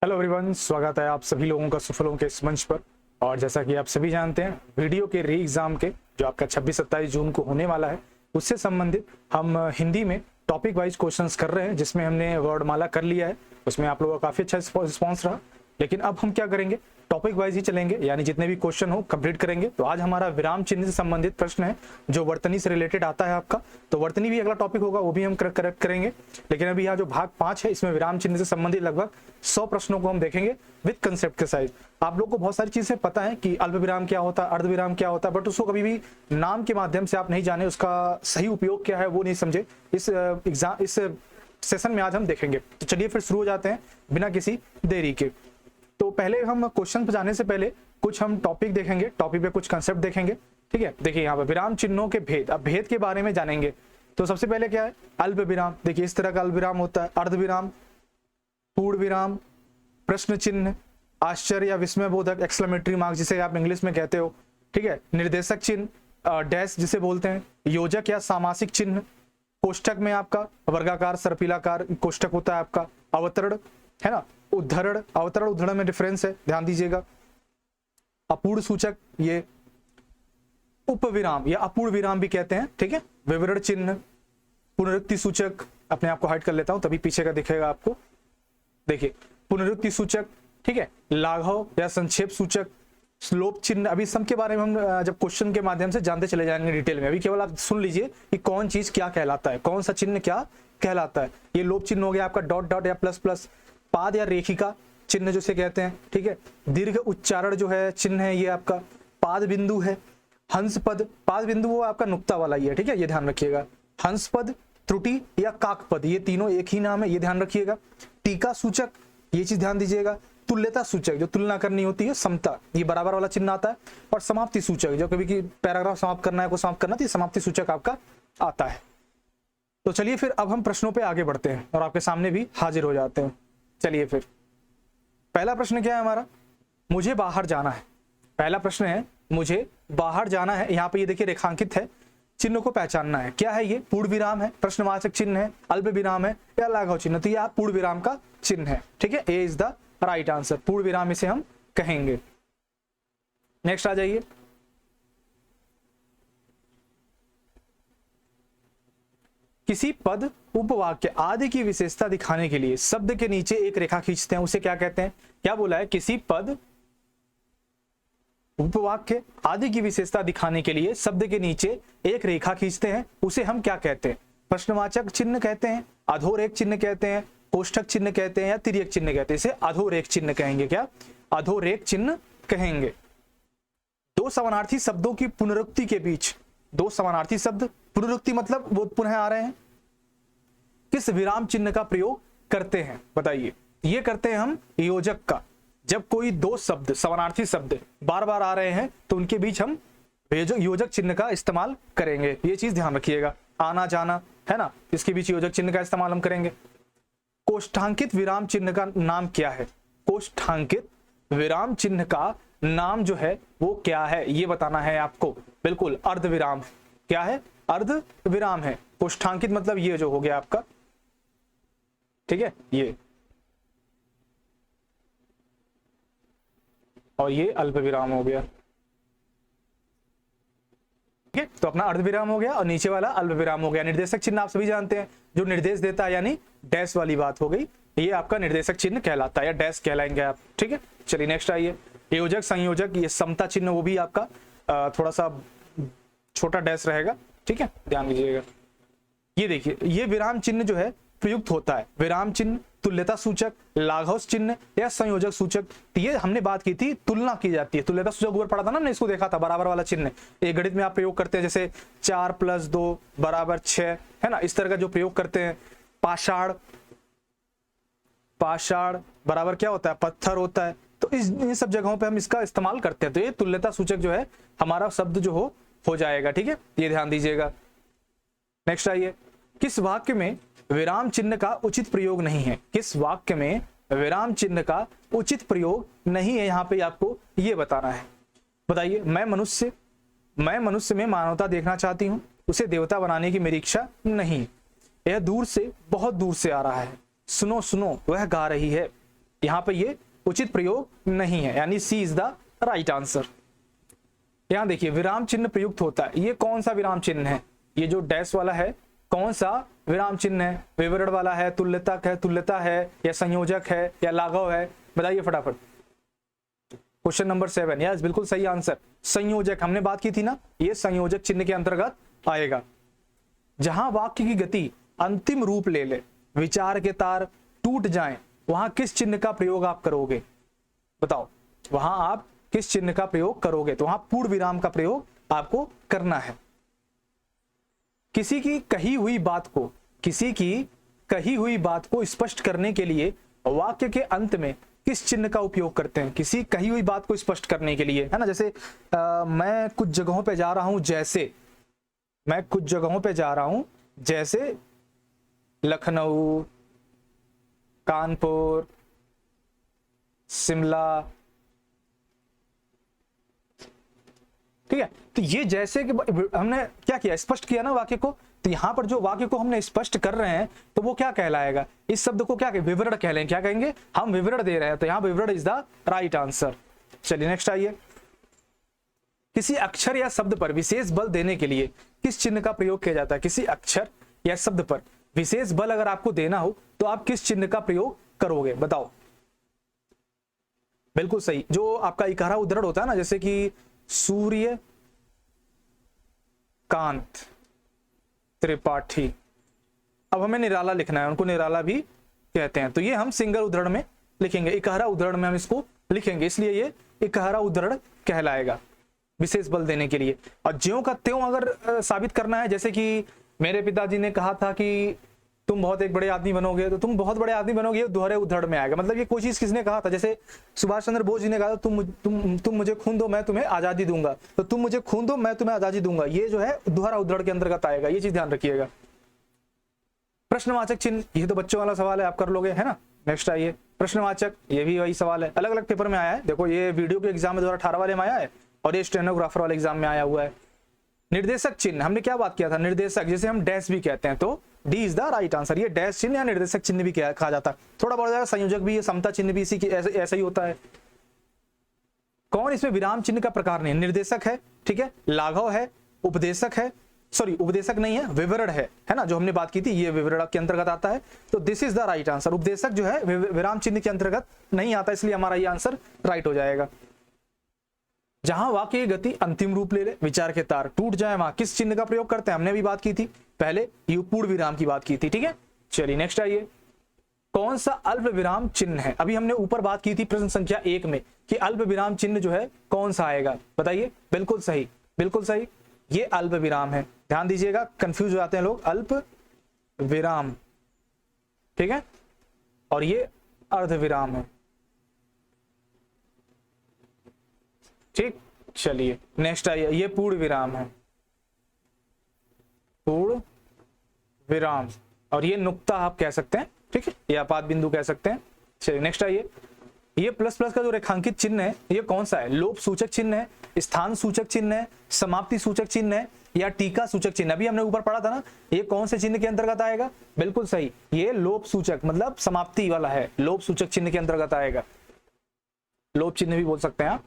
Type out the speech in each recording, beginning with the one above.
Hello everyone, स्वागत है आप सभी लोगों का सुफलों के इस मंच पर। और जैसा कि आप सभी जानते हैं, वीडियो के री एग्जाम के जो आपका 26-27 जून को होने वाला है, उससे संबंधित हम हिंदी में टॉपिक वाइज क्वेश्चंस कर रहे हैं, जिसमें हमने वर्डमाला कर लिया है। उसमें आप लोगों का काफी अच्छा रिस्पॉन्स रहा। लेकिन अब हम क्या करेंगे, टॉपिक वाइज ही चलेंगे, यानी जितने भी क्वेश्चन हो कंप्लीट करेंगे। तो आज हमारा विराम चिन्ह से संबंधित प्रश्न है, जो वर्तनी से रिलेटेड आता है आपका। तो वर्तनी भी अगला टॉपिक होगा, वो भी हम करेक्ट करेंगे। लेकिन अभी यहाँ जो भाग 5 है, इसमें विराम चिन्ह से संबंधित लगभग 100 प्रश्नों को हम देखेंगे विद कंसेप्ट के साइज। आप लोग को बहुत सारी चीजें पता है कि अल्प विराम क्या होता है, अर्ध विराम क्या होता है, बट उसको कभी भी नाम के माध्यम से आप नहीं जाने, उसका सही उपयोग क्या है वो नहीं समझे। इस सेशन में आज हम देखेंगे। तो चलिए फिर शुरू हो जाते हैं बिना किसी देरी के। तो पहले हम क्वेश्चन पर जाने से पहले कुछ हम टॉपिक देखेंगे, टॉपिक पे कुछ कंसेप्ट देखेंगे। ठीक है, देखिए यहाँ पे विराम चिन्हों के भेद, अब भेद के बारे में जानेंगे। तो सबसे पहले क्या है, अल्प विराम। देखिए इस तरह का अल्प विराम होता है, अर्ध विराम, पूर्ण विराम, प्रश्न चिन्ह, आश्चर्य या विस्मय बोधक, एक्सक्लेमेटरी मार्क जिसे आप इंग्लिश में कहते हो। ठीक है, निर्देशक चिन्ह, डैश जिसे बोलते हैं, योजक या सामासिक चिन्ह, कोष्टक में आपका वर्गाकार सर्पिलाकार कोष्टक होता है आपका, अवतरण है ना, उद्धरण, अवतरण उद्धरण में डिफरेंस है, ध्यान दीजिएगा। अपूर्ण सूचक, ये उपविराम या अपूर्ण विराम भी कहते हैं। ठीक है, विवरण चिन्ह, पुनरुक्ति सूचक, अपने आप को हाइड कर लेता हूं तभी पीछे का दिखेगा आपको। देखिए पुनरुक्ति सूचक, ठीक है, लाघव या संक्षेप सूचक, श्लोक चिन्ह। अभी सब के बारे में हम जब क्वेश्चन के माध्यम से जानते चले जाएंगे डिटेल में। अभी केवल आप सुन लीजिए कि कौन चीज क्या कहलाता है, कौन सा चिन्ह क्या कहलाता है। ये लोप चिन्ह हो गया आपका, डॉट डॉट या प्लस प्लस, पाद या रेखिका चिन्ह जिसे कहते हैं। ठीक है, दीर्घ उच्चारण जो है चिन्ह है ये आपका, पाद बिंदु है, हंस पद, पाद बिंदु वो आपका नुक्ता वाला ही है। ठीक है, ये ध्यान रखिएगा। हंस पद, त्रुटि या काक पद, ये तीनों एक ही नाम है, ये ध्यान रखिएगा। टीका सूचक, ये चीज ध्यान दीजिएगा। तुल्यता सूचक, जो तुलना करनी होती है, समता, ये बराबर वाला चिन्ह आता है। और समाप्ति सूचक, जो कभी की पैराग्राफ समाप्त करना है, को समाप्त करना, तो समाप्ति सूचक आपका आता है। तो चलिए फिर अब हम प्रश्नों पे आगे बढ़ते हैं और आपके सामने भी हाजिर हो जाते हैं। चलिए फिर पहला प्रश्न क्या है हमारा, मुझे बाहर जाना है। पहला प्रश्न है मुझे बाहर जाना है। यहाँ पे ये देखिए रेखांकित है, चिन्ह को पहचानना है। क्या है ये, पूर्ण विराम है, प्रश्नवाचक चिन्ह है, अल्प विराम है या लाघव चिन्ह। तो ये पूर्ण विराम का चिन्ह है। ठीक है, ए इज द राइट आंसर, पूर्ण विराम इसे हम कहेंगे। नेक्स्ट आ जाइए। किसी पद, उपवाक्य आदि की विशेषता दिखाने के लिए शब्द के नीचे एक रेखा खींचते हैं, उसे क्या कहते हैं। क्या बोला है, किसी पद, उपवाक्य आदि की विशेषता दिखाने के लिए शब्द के नीचे एक रेखा खींचते हैं, उसे हम क्या कहते हैं। प्रश्नवाचक चिन्ह कहते हैं, अधोरेख चिन्ह कहते हैं, कोष्ठक चिन्ह कहते हैं या तिर्यक चिन्ह कहते हैं। इसे अधोरेख चिन्ह कहेंगे। क्या, अधोरेख चिन्ह कहेंगे। दो समानार्थी शब्दों की पुनरुक्ति के बीच, दो समानार्थी शब्द, पुनरुक्ति मतलब वो पुनः आ रहे हैं, किस विराम चिन्ह का प्रयोग करते हैं, बताइए। ये करते हैं हम योजक का। जब कोई दो शब्द, समानार्थी शब्द बार बार आ रहे हैं, तो उनके बीच हम योजक चिन्ह का इस्तेमाल करेंगे। ये चीज ध्यान रखिएगा, आना जाना है ना, इसके बीच योजक चिन्ह का इस्तेमाल हम करेंगे। कोष्ठांकित विराम चिन्ह का नाम क्या है। कोष्ठांकित विराम चिन्ह का नाम जो है वो क्या है, ये बताना है आपको। बिल्कुल, अर्ध विराम। क्या है, अर्ध विराम है। कोष्ठांकित मतलब ये जो हो गया आपका, ठीक है, ये, और ये अल्प विराम हो गया। ठीक है, तो अपना अर्ध विराम हो गया और नीचे वाला अल्प विराम हो गया। निर्देशक चिन्ह आप सभी जानते हैं, जो निर्देश देता है, यानी डैश वाली बात हो गई, ये आपका निर्देशक चिन्ह कहलाता है या डैश कहलाएंगे आप। ठीक है, चलिए नेक्स्ट आइए। योजक, संयोजक, ये समता चिन्ह, वो भी आपका थोड़ा सा छोटा डैश रहेगा। ठीक है, ध्यान दीजिएगा। ये देखिए, ये विराम चिन्ह जो है प्रयुक्त होता है, विराम चिन्ह, तुल्यता सूचक, लाघव चिन्ह या संयोजक सूचक। ये हमने बात की थी, तुलना की जाती है। तुल्यता सूचक ऊपर पढ़ा था ना हमने, इसको देखा था, बराबर वाला चिन्ह। ये गणित में आप प्रयोग करते हैं, जैसे 4 + 2 = 6, है ना, इस तरह का जो प्रयोग करते हैं। पाषाण, पाषाण बराबर क्या होता है, पत्थर होता है। तो इन सब जगहों पे हम इसका इस्तेमाल करते हैं। तो ये तुल्यता सूचक जो है हमारा शब्द जो हो जाएगा। ठीक है, ये ध्यान दीजिएगा। नेक्स्ट आइए। किस वाक्य में विराम चिन्ह का उचित प्रयोग नहीं है। किस वाक्य में विराम चिन्ह का उचित प्रयोग नहीं है, यहां पे आपको ये बताना है। बताइए। मैं मनुष्य में मानवता देखना चाहती हूं, उसे देवता बनाने की मेरी इच्छा नहीं। यह दूर से, बहुत दूर से आ रहा है। सुनो सुनो, वह गा रही है। यहां पर ये उचित प्रयोग नहीं है, यानी सी इज द राइट आंसर। यहां देखिए विराम चिन्ह प्रयुक्त होता है, ये कौन सा विराम चिन्ह है? ये जो डैश वाला है कौन सा विराम चिन्ह है? विवरण वाला है, तुल्यतक है, तुल्यता है, या संयोजक है, या लाघव है? बताइए फटाफट। क्वेश्चन नंबर 7, यस बिल्कुल सही आंसर, संयोजक। हमने बात की थी ना, ये संयोजक चिन्ह के अंतर्गत आएगा। जहां वाक्य की गति अंतिम रूप ले ले, विचार के तार टूट जाएं, वहां किस चिन्ह का प्रयोग आप करोगे? बताओ, वहां आप किस चिन्ह का प्रयोग करोगे? तो वहां पूर्ण विराम का प्रयोग आपको करना है। किसी की कही हुई बात को स्पष्ट करने के लिए वाक्य के अंत में किस चिन्ह का उपयोग करते हैं? किसी कही हुई बात को स्पष्ट करने के लिए, है ना, जैसे मैं कुछ जगहों पे जा रहा हूं, जैसे लखनऊ, कानपुर, शिमला, ठीक है। तो ये जैसे कि हमने क्या किया, स्पष्ट किया ना वाक्य को। तो यहां पर जो वाक्य को हमने स्पष्ट कर रहे हैं तो वो क्या कहलाएगा? इस शब्द को क्या विवरण कह लेंगे, क्या कहेंगे? हम विवरण दे रहे हैं, तो यहां विवरण इज द राइट आंसर। चलिए नेक्स्ट आइए। किसी अक्षर या शब्द पर विशेष बल देने के लिए किस चिन्ह का प्रयोग किया जाता है? किसी अक्षर या शब्द पर विशेष बल अगर आपको देना हो तो आप किस चिन्ह का प्रयोग करोगे? बताओ। बिल्कुल सही, जो आपका इकारा उद्धरण होता है ना, जैसे कि सूर्य कांत त्रिपाठी। अब हमें निराला लिखना है, उनको निराला भी कहते हैं, तो ये हम सिंगल उद्धरण में लिखेंगे, इकहरा उद्धरण में हम इसको लिखेंगे, इसलिए ये इकहरा उद्धरण कहलाएगा विशेष बल देने के लिए। और ज्यों का त्यों अगर साबित करना है, जैसे कि मेरे पिताजी ने कहा था कि तुम बहुत एक बड़े आदमी बनोगे, तो तुम बहुत बड़े आदमी बनोगे, ये दोहरे उद्धरण में आएगा। मतलब ये कोई चीज किसने कहा था? जैसे सुभाष चंद्र बोस जी ने कहा था तुम मुझे खून दो मैं तुम्हें आजादी दूंगा, तो तुम मुझे खून दो मैं तुम्हें आजादी दूंगा, ये जो है दोहरा उद्धरण के अंतर्गत आएगा, ये चीज ध्यान रखिएगा। प्रश्नवाचक चिन्ह, ये तो बच्चों वाला सवाल है, आप कर लोगे, है ना। नेक्स्ट आइए, प्रश्नवाचक, ये भी वही सवाल है, अलग अलग पेपर में आया है। देखो ये वीडियो के एग्जाम में 2018 वाले में आया है और ये स्टेनोग्राफर वाले एग्जाम में आया हुआ है। निर्देशक चिन्ह, हमने क्या बात किया था? निर्देशक, जैसे हम डैश भी कहते हैं, तो D is the right answer. ये डैश चिन्ह या निर्देशक चिन्ह भी कहा जाता है, थोड़ा बहुत ज्यादा संयोजक भी, ये समता चिन्ह भी इसी की ऐसा ही होता है। कौन इसमें विराम चिन्ह का प्रकार नहीं? निर्देशक है, ठीक है, लाघव है, उपदेशक है, सॉरी उपदेशक नहीं है, विवरण है ना, जो हमने बात की थी, ये विवरण के अंतर्गत आता है, तो this is the right answer. उपदेशक जो है विराम चिन्ह के अंतर्गत नहीं आता, इसलिए हमारा ये आंसर राइट हो जाएगा। जहां वाक्य की गति अंतिम रूप ले ले, विचार के तार टूट जाए, वहां किस चिन्ह का प्रयोग करते हैं? हमने भी बात की थी पहले, पूर्ण विराम की बात की थी, ठीक है। चलिए नेक्स्ट आइए। कौन सा अल्प विराम चिन्ह है? अभी हमने ऊपर बात की थी प्रश्न संख्या 1 में कि अल्प विराम चिन्ह जो है कौन सा आएगा, बताइए। बिल्कुल सही, बिल्कुल सही, ये अल्प विराम है। ध्यान दीजिएगा, कंफ्यूज हो जाते हैं लोग, अल्प विराम, ठीक है, और ये अर्ध विराम है, ठीक। चलिए नेक्स्ट आइए, ये पूर्ण विराम है, पूर्ण विराम, और ये नुक्ता आप कह सकते हैं, ठीक है, ये आपात बिंदु कह सकते हैं। चलिए नेक्स्ट आइए। ये प्लस प्लस का जो रेखांकित चिन्ह है, ये कौन सा है? लोप सूचक चिन्ह है, स्थान सूचक चिन्ह है, समाप्ति सूचक चिन्ह है, या टीका सूचक चिन्ह? अभी हमने ऊपर पढ़ा था ना, ये कौन से चिन्ह के अंतर्गत आएगा? बिल्कुल सही, ये लोप सूचक मतलब समाप्ति वाला है, लोप सूचक चिन्ह के अंतर्गत आएगा, लोप चिन्ह भी बोल सकते हैं आप।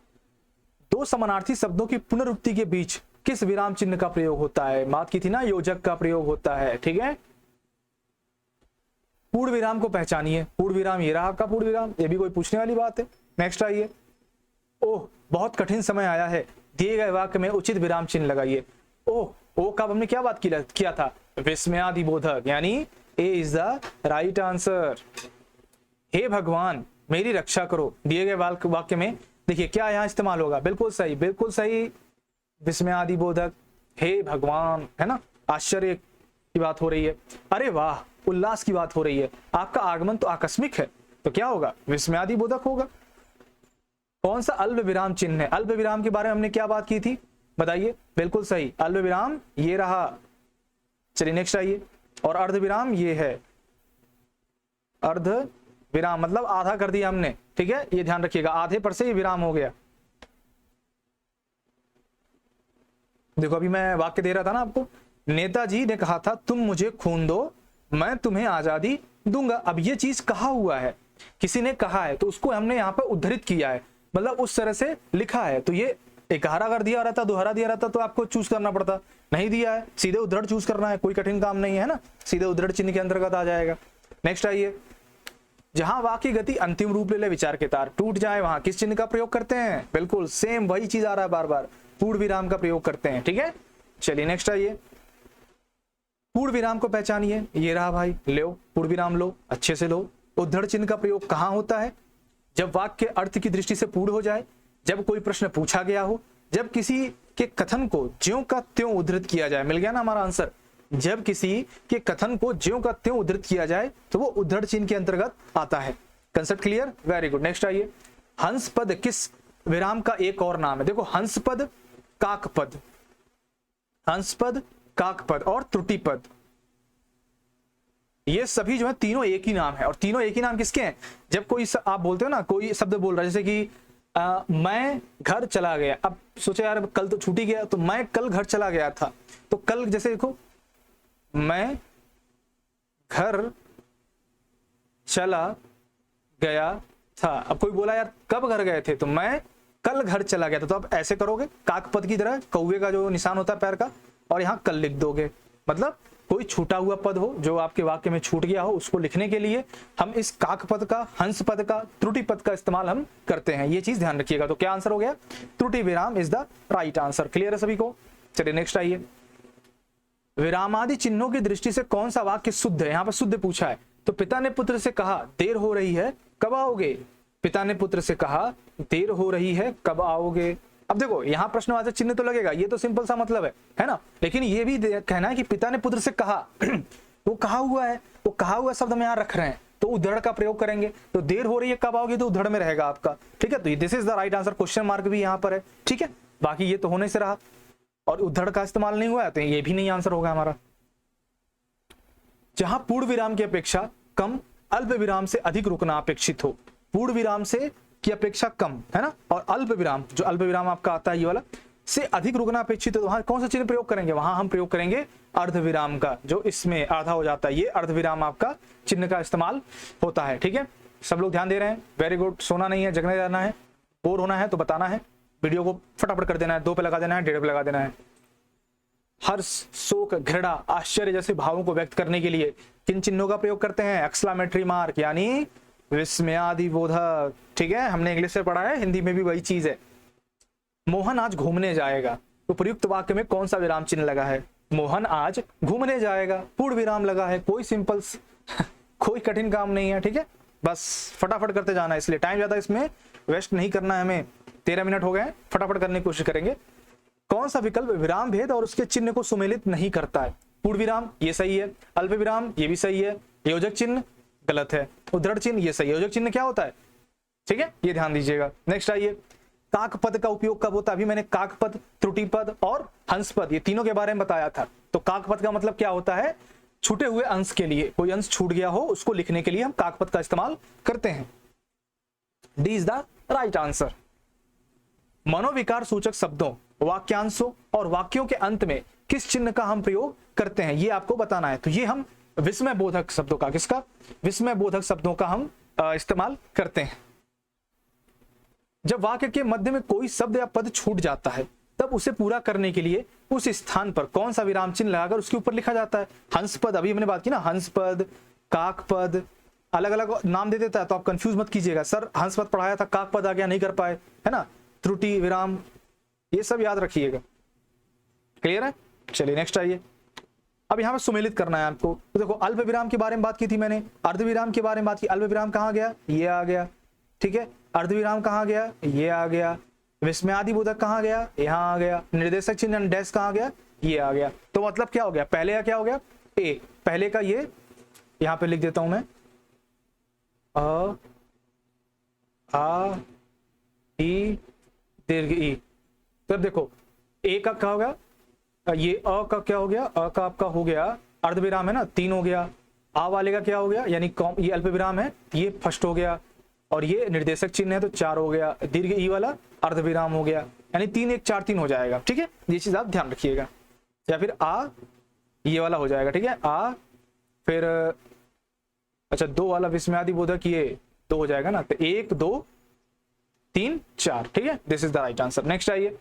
दो समानार्थी शब्दों की पुनरुक्ति के बीच किस विराम चिन्ह का प्रयोग होता है? बात की थी ना, योजक का प्रयोग होता है, ठीक है। पूर्ण विराम को पहचानिए, पूर्ण विराम ये रहा आपका पूर्ण विराम, ये भी कोई पूछने वाली बात है। नेक्स्ट आइए। ओह बहुत कठिन समय आया है, दिए गए वाक्य में उचित विराम चिन्ह लगाइए। ओ का हमने क्या बात किया था? विस्मयादिबोधक, यानी ए इज द राइट आंसर। हे भगवान मेरी रक्षा करो, दिए गए वाक्य में देखिए क्या यहाँ इस्तेमाल होगा? बिल्कुल सही, बिल्कुल सही, विस्मयादिबोधक, हे भगवान, है ना, आश्चर्य की बात हो रही है, अरे वाह, उल्लास की बात हो रही है, आपका आगमन तो आकस्मिक है, तो क्या होगा? विस्मयादिबोधक होगा। कौन सा अल्प विराम चिन्ह है? अल्प विराम के बारे में हमने क्या बात की थी, बताइए। बिल्कुल सही, अल्प विराम ये रहा। चलिए नेक्स्ट आइए। और अर्ध विराम ये है, अर्ध विराम मतलब आधा कर दिया हमने, ठीक है, ये ध्यान रखिएगा, आधे पर से ये विराम हो गया। देखो अभी मैं वाक्य दे रहा था ना आपको, नेताजी ने कहा था तुम मुझे खून दो मैं तुम्हें आजादी दूंगा। अब ये चीज कहा हुआ है, किसी ने कहा है तो उसको हमने यहाँ पर उद्धृत किया है, मतलब उस तरह से लिखा है। तो ये एक हरा अगर दिया रहता, दोहरा दिया रहता तो आपको चूज करना पड़ता, नहीं दिया है, सीधे उद्धृत चूज करना है, कोई कठिन काम नहीं है ना, सीधे उद्धृत चिन्ह के अंतर्गत आ जाएगा। नेक्स्ट आइए, जहां वाक्य गति अंतिम रूप ले ले, विचार के तार टूट जाए, वहां किस चिन्ह का प्रयोग करते हैं? बिल्कुल सेम वही चीज आ रहा है बार बार, पूर्ण विराम का प्रयोग करते हैं। ठीक है, चलिए नेक्स्ट आइए, पूर्ण विराम को पहचानिए। ये रहा भाई, लो पूर्ण विराम, लो अच्छे से लो। उद्धृत चिन्ह का प्रयोग कहां होता है? जब वाक्य अर्थ की दृष्टि से पूर्ण हो जाए, जब कोई प्रश्न पूछा गया हो, जब किसी के कथन को ज्यों का त्यों उद्धृत किया जाए। मिल गया ना हमारा आंसर, जब किसी के कथन को ज्यों का त्यों उद्धृत किया जाए तो वो उद्धृत चिन्ह के अंतर्गत आता है। Concept clear, very good. Next आइए, हंस पद किस विराम का एक और नाम है? देखो हंस पद, काक पद, हंस पद, काक पद और त्रुटि पद, ये सभी जो है तीनों एक ही नाम है। और तीनों एक ही नाम किसके हैं? जब कोई आप बोलते हो ना, कोई शब्द बोल रहा है, जैसे कि मैं घर चला गया। अब सोचे यार कल तो छूटी गया, तो मैं कल घर चला गया था, तो कल जैसे देखो मैं घर चला गया था। अब कोई बोला यार कब घर गए थे, तो मैं कल घर चला गया था, तो आप ऐसे करोगे काकपद की तरह, कौवे का जो निशान होता है पैर का, और यहाँ कल लिख दोगे। मतलब कोई छूटा हुआ पद हो जो आपके वाक्य में छूट गया हो, उसको लिखने के लिए हम इस काक पद का, हंस पद का, त्रुटि पद का इस्तेमाल हम करते हैं। ये चीज ध्यान रखिएगा। तो क्या आंसर हो गया? त्रुटि विराम is the right answer. Clear है सभी को? चलिए नेक्स्ट आइए, विरामादि चिन्हों की दृष्टि से कौन सा वाक्य शुद्ध है? यहाँ पर शुद्ध पूछा है। तो पिता ने पुत्र से कहा देर हो रही है, कब आओगे? पिता ने पुत्र से कहा देर हो रही है, कब आओगे? अब देखो यहाँ प्रश्नवाचक चिन्ह तो लगेगा, ये तो सिंपल सा मतलब है ना, लेकिन ये भी कहना है कि पिता ने पुत्र से कहा वो कहा हुआ है, वो कहा हुआ शब्द हम यहाँ रख रहे हैं, तो उद्धरण का प्रयोग करेंगे। तो देर हो रही है कब आओगे, तो उद्धरण में रहेगा आपका। ठीक है, तो this is the right answer. Question mark भी यहाँ पर है। ठीक है, बाकी ये तो होने से रहा, और उद्धरण का इस्तेमाल नहीं हुआ तो ये भी नहीं आंसर होगा हमारा। जहां पूर्ण विराम की अपेक्षा कम अल्प विराम से अधिक रुकना अपेक्षित हो, पूर्ण विराम से की अपेक्षा कम है ना, और अल्प विराम, जो अल्प विराम आपका आता है ये वाला, से अधिक रुकना अपेक्षित है, तो वहां कौन सा चिन्ह प्रयोग करेंगे? वहां हम प्रयोग करेंगे अर्ध विराम का, जो इसमें आधा हो जाता है, ये अर्ध विराम आपका चिन्ह का इस्तेमाल होता है। ठीक है, सब लोग ध्यान दे रहे हैं, वेरी गुड। सोना नहीं है, जगने जाना है, बोर होना है तो बताना है, वीडियो को फटाफट कर देना है, 2 पे लगा देना है, 1.5 पे लगा देना है। हर्ष, शोक, घृणा, आश्चर्य जैसे भावों को व्यक्त करने के लिए किन चिन्हों का प्रयोग करते हैं? एक्सक्लेमेटरी मार्क यानी विस्मयादिबोधक। ठीक है, हमने इंग्लिश से पढ़ा है, हिंदी में भी वही चीज है। मोहन आज घूमने जाएगा, तो प्रयुक्त वाक्य में कौन सा विराम चिन्ह लगा है? मोहन आज घूमने जाएगा, पूर्ण विराम लगा है। कोई सिंपल कोई कठिन काम नहीं है। ठीक है, बस फटाफट करते जाना है, इसलिए टाइम ज्यादा इसमें वेस्ट नहीं करना है हमें। 13 मिनट हो गए, फटाफट करने की कोशिश करेंगे। कौन सा विकल्प विराम भेद और उसके चिन्ह को सुमेलित नहीं करता है? पूर्ण विराम ये सही है, अल्प विराम ये भी सही है, योजक चिन्ह गलत है, उद्धरण चिन्ह ये सही है। योजक चिन्ह क्या होता है? ठीक है, ये ध्यान दीजिएगा। नेक्स्ट आइए, काक पद का उपयोग कब होता है? अभी मैंने काक पद, त्रुटि पद और हंस पद ये तीनों के बारे में बताया था। तो काक पद का मतलब क्या होता है? छूटे हुए अंश के लिए, कोई अंश छूट गया हो उसको लिखने के लिए हम काक पद का इस्तेमाल करते हैं। D is the right answer. मनोविकार सूचक शब्दों, वाक्यांशों और वाक्यों के अंत में किस चिन्ह का हम प्रयोग करते हैं, ये आपको बताना है। तो ये हम विस्मय बोधक शब्दों का, किसका? विस्मय बोधक शब्दों का हम इस्तेमाल करते हैं। जब वाक्य के मध्य में कोई शब्द या पद छूट जाता है, तब उसे पूरा करने के लिए उस स्थान पर कौन सा विराम चिन्ह लगाकर उसके ऊपर लिखा जाता है? हंस पद, अभी हमने बात की ना, हंस पद, काक पद, अलग अलग नाम दे देता है, तो आप कंफ्यूज मत कीजिएगा, सर हंस पद पढ़ाया था, काक पद आ गया, नहीं कर पाए, है ना। त्रुटि विराम ये सब याद रखिएगा। क्लियर है? चलिए नेक्स्ट आइए। अब यहाँ पे सुमेलित करना है आपको। तो देखो अल्प विराम के बारे में बात की थी मैंने, अर्ध विराम के बारे में बात की। अल्प विराम कहाँ गया? ये आ गया। ठीक है, अर्ध विराम कहाँ गया? ये आ गया। विस्मयादिबोधक कहाँ गया? यहाँ आ गया। निर्देशक चिन्ह डैश कहाँ गया? ये आ गया। तो मतलब क्या हो गया? पहले का क्या हो गया? ए, पहले का ये यहाँ पे लिख देता हूं मैं, आ ई दीर्घ ई। तो अब देखो ए का क्या हो गया? ये अ का क्या हो गया? अ का आपका हो गया अर्ध विराम है ना, 3 हो गया। आ वाले का क्या हो गया? यानी ये अल्प विराम है, ये फर्स्ट हो गया, और ये निर्देशक चिन्ह है तो 4 हो गया। दीर्घ ई वाला अर्ध विराम हो गया, यानी 3 1 4 3 हो जाएगा। ठीक है, ये चीज आप ध्यान रखिएगा। या फिर आ ये वाला हो जाएगा। ठीक है, आ फिर अच्छा 2 वाला विस्मयादिबोधक ये 2 हो जाएगा ना, तो 1 2 3 4, ठीक है, this is the right answer. Next आइए,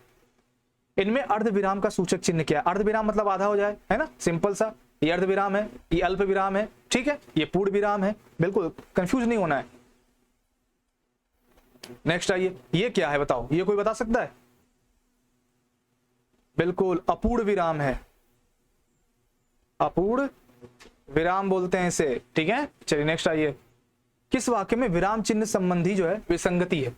इनमें अर्ध विराम का सूचक चिन्ह क्या है? अर्ध विराम मतलब आधा हो जाए, है ना, सिंपल सा। ये अर्ध विराम है, ये अल्प विराम है, ठीक है, ये पूर्ण विराम है, बिल्कुल कंफ्यूज नहीं होना है। नेक्स्ट आइए, ये क्या है बताओ, ये कोई बता सकता है? बिल्कुल अपूर्ण विराम है, अपूर्ण विराम बोलते हैं इसे, ठीक है। चलिए नेक्स्ट आइए, किस वाक्य में विराम चिन्ह संबंधी जो है विसंगति है?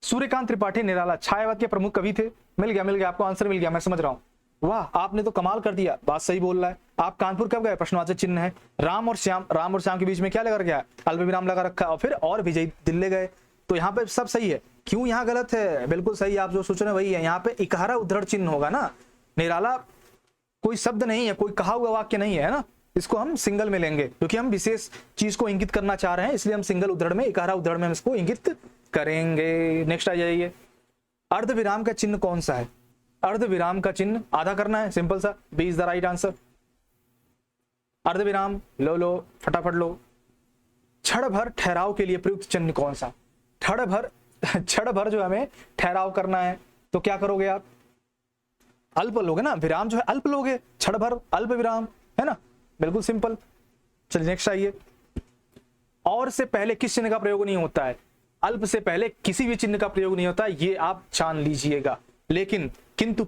सूर्यकांत त्रिपाठी निराला छायावाद के प्रमुख कवि थे। मिल गया आपको आंसर मिल गया, मैं समझ रहा हूं। वाह, आपने तो कमाल कर दिया, बात सही बोल रहा है। आप कानपुर कब गए? प्रश्नवाचक चिन्ह है। राम और श्याम के बीच में क्या लगा गया? अल्प विराम लगा रखा। और फिर और विजय दिल्ली गए, तो यहाँ पे सब सही है। क्यों यहाँ गलत है? बिल्कुल सही, आप जो सोच रहे हैं वही है। यहाँ पे इकहारा उद्धरण चिन्ह होगा ना। निराला कोई शब्द नहीं है, कोई कहा हुआ वाक्य नहीं है ना, इसको हम सिंगल में लेंगे क्योंकि हम विशेष चीज को इंगित करना चाह रहे हैं, इसलिए हम सिंगल उद्धरण में, इकहारा उद्धरण में हम इसको इंगित करेंगे। नेक्स्ट आ जाइए, अर्ध विराम का चिन्ह कौन सा है? अर्ध विराम का चिन्ह आधा करना है, सिंपल सा, B is the right answer. अर्ध विराम लो फटाफट लो। क्षण भर ठहराव के लिए प्रयुक्त चिन्ह कौन सा? क्षण भर जो हमें ठहराव करना है तो क्या करोगे आप? अल्प लोगे ना, विराम जो है अल्प लोगे, क्षण भर अल्प विराम, है ना, बिल्कुल सिंपल। चलिए नेक्स्ट आइए, और से पहले किस चिन्ह का प्रयोग नहीं होता है? अल्प से पहले किसी भी चिन्ह का प्रयोग नहीं होता, ये आप छान लीजिएगा। लेकिन किंतु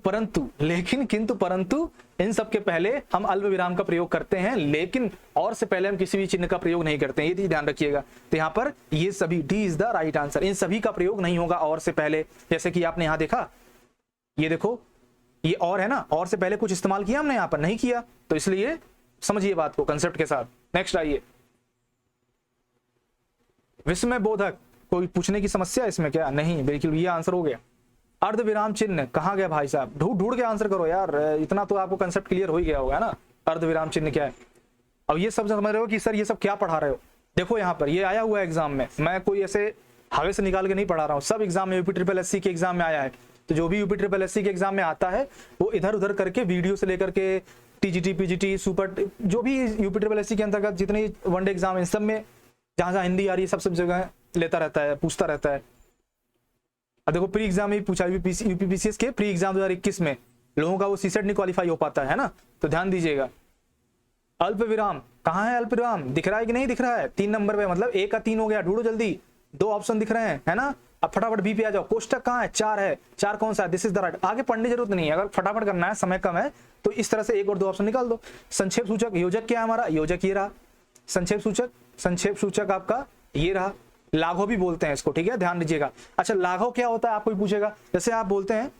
परंतु इन सब के पहले हम अल्प विराम का प्रयोग करते हैं, लेकिन और से पहले हम किसी भी चिन्ह का प्रयोग नहीं करते हैं, ये ध्यान रखिएगा। तो यहाँ पर ये सभी, D is the right answer, इन सभी का प्रयोग नहीं होगा और से पहले। जैसे कि आपने यहाँ देखा, ये देखो, ये और है ना, और से पहले कुछ इस्तेमाल किया हमने, यहाँ पर नहीं किया, तो इसलिए समझिए बात को कंसेप्ट के साथ। नेक्स्ट आइए, विस्मय बोधक, कोई पूछने की समस्या इसमें क्या? नहीं, बिल्कुल ये आंसर हो गया। अर्ध विराम चिन्ह कहाँ गया भाई साहब? ढूंढ के आंसर करो यार, इतना तो आपको कंसेप्ट क्लियर हो ही गया होगा ना, अर्ध विराम चिन्ह क्या है। अब ये सब समझ रहे हो कि सर ये सब क्या पढ़ा रहे हो? देखो यहाँ पर ये आया हुआ है एग्जाम में, मैं कोई ऐसे हवे से निकाल के नहीं पढ़ा रहा हूँ, सब एग्जाम में, यूपी ट्रिपल एससी के एग्जाम में आया है। तो जो भी यूपी ट्रिपल एससी के एग्जाम में आता है वो इधर उधर करके वीडियो से लेकर के टीजीटी पीजीटी सुपर, जो भी यूपी ट्रिपल एससी के अंतर्गत जितने वनडे एग्जाम है, सब में जहां जहां हिंदी आ रही है सब जगह लेता रहता है, पूछता रहता है। अब देखो प्री एग्जाम में पूछा, यूपीपीसीएस के प्री एग्जाम 2021 में लोगों का वो सीसेट नहीं क्वालिफाई हो पाता है ना, तो ध्यान दीजिएगा। अल्प विराम कहाँ है? अल्प विराम दिख रहा है कि नहीं दिख रहा है? 3 नंबर पे, मतलब 1 का 3 हो गया, ढूंढो जल्दी, 2 ऑप्शन दिख रहे हैं, है ना। अब फटाफट बी पे आ जाओ। कोष्टक कहाँ है? 4 है, 4 कौन सा है? This is the right. आगे पढ़ने की जरूरत नहीं है, अगर फटाफट करना है, समय कम है, तो इस तरह से 1 और 2 ऑप्शन निकाल दो। संक्षेप सूचक, योजक क्या है हमारा? योजक ये रहा। संक्षेप सूचक आपका ये रहा। लाघव भी बोलते हैं इसको, ठीक है, ध्यान दीजिएगा। अच्छा, लाघव क्या होता है? आपको पूछेगा, जैसे आप बोलते हैं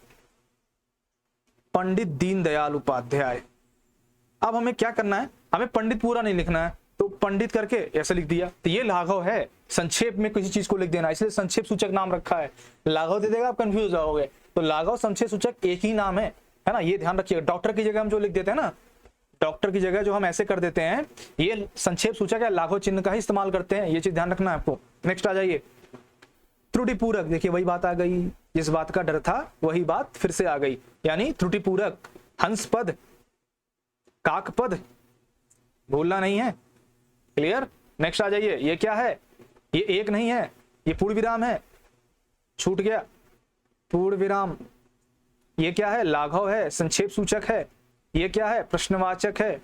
पंडित दीनदयाल उपाध्याय, अब हमें क्या करना है? हमें पंडित पूरा नहीं लिखना है, तो पंडित करके ऐसे लिख दिया, तो ये लाघव है। संक्षेप में किसी चीज को लिख देना, इसलिए संक्षेप सूचक नाम रखा है। लाघव दे देगा, आप कंफ्यूज हो जाओगे। तो लाघव संक्षेप सूचक एक ही नाम है ना, ये ध्यान रखिएगा। डॉक्टर की जगह हम जो लिख देते हैं ना, डॉक्टर की जगह जो हम ऐसे कर देते हैं, ये संक्षेप सूचक है, लाघव चिन्ह का ही इस्तेमाल करते हैं, ये चीज ध्यान रखना है आपको। नेक्स्ट आ जाइए, त्रुटिपूरक, देखिए वही बात आ गई, जिस बात का डर था वही बात फिर से आ गई, यानी त्रुटिपूरक। हंसपद, काकपद, भूलना नहीं है, क्लियर। नेक्स्ट आ जाइए, ये क्या है? ये एक नहीं है, ये पूर्ण विराम है, छूट गया, पूर्ण विराम। ये क्या है? लाघव है, संक्षेप सूचक है। ये क्या है? प्रश्नवाचक है,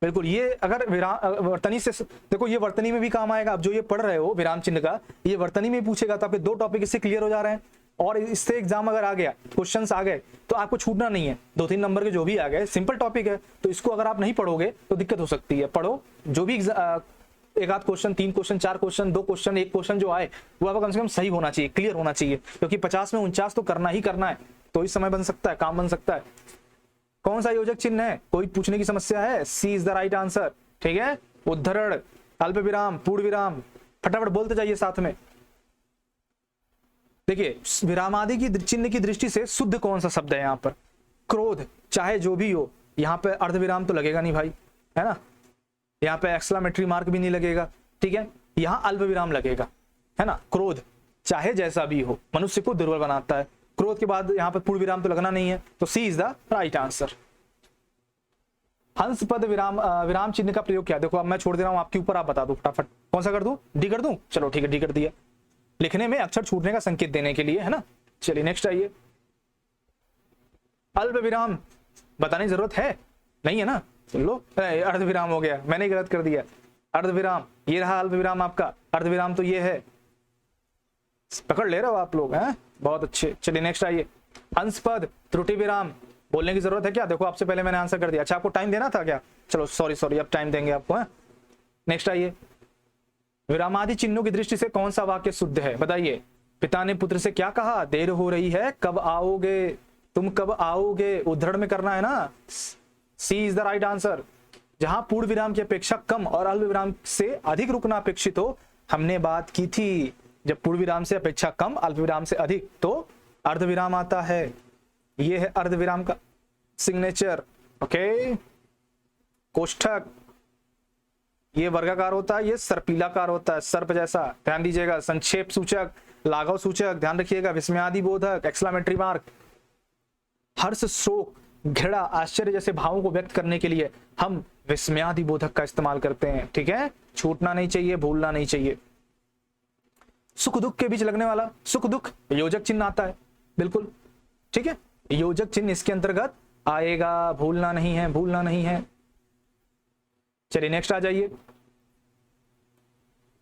बिल्कुल। ये अगर वर्तनी से देखो, ये वर्तनी में भी काम आएगा। अब जो ये पढ़ रहे हो विराम चिन्ह का, ये वर्तनी में पूछेगा, तो आपके 2 टॉपिक इससे क्लियर हो जा रहे हैं। और इससे एग्जाम अगर आ गया, क्वेश्चंस आ गए, तो आपको छूटना नहीं है। 2-3 नंबर के जो भी आ गए, सिंपल टॉपिक है, तो इसको अगर आप नहीं पढ़ोगे तो दिक्कत हो सकती है। पढ़ो, जो भी 1 आध question, 3 question, 4 question, 2 question, 1 question जो आए, वो आपका कम से कम सही होना चाहिए, क्लियर होना चाहिए, क्योंकि 50 में 49 तो करना ही करना है, तो इस समय बन सकता है, काम बन सकता है। कौन सा योजक चिन्ह है? कोई पूछने की समस्या है? सी इज द राइट आंसर, ठीक है। उद्धरण, अल्प विराम, पूर्ण विराम, फटाफट बोलते जाइए साथ में। देखिए, विरामादि की चिन्ह की दृष्टि से शुद्ध कौन सा शब्द है यहाँ पर? क्रोध, चाहे जो भी हो, यहाँ पे अर्ध विराम तो लगेगा नहीं भाई, है ना। यहाँ पे एक्सक्लेमेटरी मार्क भी नहीं लगेगा, ठीक है। यहाँ अल्प विराम लगेगा, है ना। क्रोध चाहे जैसा भी हो, मनुष्य को दुर्बल बनाता है। क्रोध के बाद यहाँ पे पूर्ण विराम तो लगना नहीं है, तो सी इज द राइट आंसर। हंस पद विराम विराम चिन्ह का प्रयोग क्या? देखो अब मैं छोड़ दे रहा हूं आपके ऊपर, आप बता दो फटाफट। कौन सा कर दूं? डी कर दूं? चलो ठीक है, डी कर दिया। लिखने में अक्षर छूटने का संकेत देने के लिए, है ना। चलिए नेक्स्ट आइए। अल्प विराम बताने की जरूरत है नहीं है ना? लो अर्ध विराम हो गया, मैंने गलत कर दिया। अर्ध विराम ये रहा, अल्प विराम आपका, अर्ध विराम तो ये है। पकड़ ले रहे हो आप लोग, हैं? बहुत अच्छे। चलिए नेक्स्ट आइए। हंस पद त्रुटि विराम बोलने की जरूरत है क्या? देखो आपसे पहले मैंने आंसर कर दिया। अच्छा आपको टाइम देना था क्या? चलो सॉरी अब टाइम देंगे आपको, है। नेक्स्ट आइए। विरामादि चिन्हों की दृष्टि से कौन सा वाक्य शुद्ध है? बताइए। पिता ने पुत्र से क्या कहा? देर हो रही है, कब आओगे? तुम कब आओगे? उद्धरण में करना है ना। सी इज द राइट आंसर। जहां पूर्ण विराम की अपेक्षा कम और अल्प विराम से अधिक रुकना अपेक्षित हो, हमने बात की थी जब पूर्ण विराम से अपेक्षा कम, अल्प विराम से अधिक, तो अर्ध विराम आता है। ये है अर्ध विराम का सिग्नेचर। ओके, कोष्ठक ये वर्गाकार होता है, ये सर्पिलाकार होता है, सर्प जैसा। ध्यान दीजिएगा। संक्षेप सूचक, लाघव सूचक, ध्यान रखिएगा। विस्मयादि बोधक, एक्सक्लेमेटरी मार्क। हर्ष, शोक, घृणा, आश्चर्य जैसे भावों को व्यक्त करने के लिए हम विस्मयादि बोधक का इस्तेमाल करते हैं। ठीक है, छूटना नहीं चाहिए, भूलना नहीं चाहिए। सुख दुख के बीच लगने वाला सुख दुख योजक चिन्ह आता है, बिल्कुल ठीक है। योजक चिन्ह इसके अंतर्गत आएगा, भूलना नहीं है, भूलना नहीं है। चलिए नेक्स्ट आ जाइए।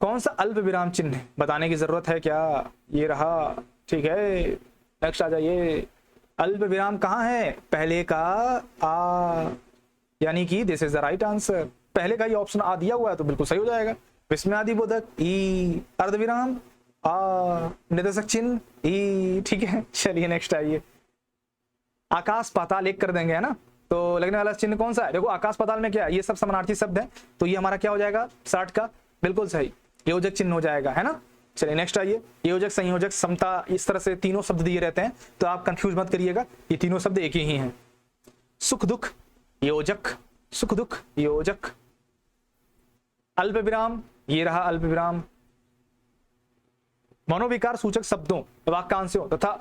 कौन सा अल्प विराम चिन्ह है? बताने की जरूरत है क्या? ये रहा, ठीक है। नेक्स्ट आ जाइए। अल्प विराम कहाँ है? पहले का आ, यानी कि this is the right answer. पहले का ये ऑप्शन आ दिया हुआ है तो बिल्कुल सही हो जाएगा। विस्मयादि बोधक ई, अर्ध विराम आ, निर्देशक चिन्ह ई, ठीक है। चलिए नेक्स्ट आइए। आकाश पाताल एक कर देंगे, है ना। तो लगने वाला चिन्ह कौन सा है? देखो आकाश पाताल में क्या है, ये सब समानार्थी शब्द है, तो ये हमारा क्या हो जाएगा? 60 का बिल्कुल सही योजक चिन्ह हो जाएगा, है ना। चलिए नेक्स्ट आइए। योजक, संयोजक, समता, इस तरह से तीनों शब्द दिए रहते हैं, तो आप कंफ्यूज मत करिएगा, ये तीनों शब्द एक ही हैं। सुख दुख योजक, सुख दुख योजक। अल्प विराम ये रहा, अल्प विराम। मनोविकार सूचक शब्दों, वाक्यांशों तथा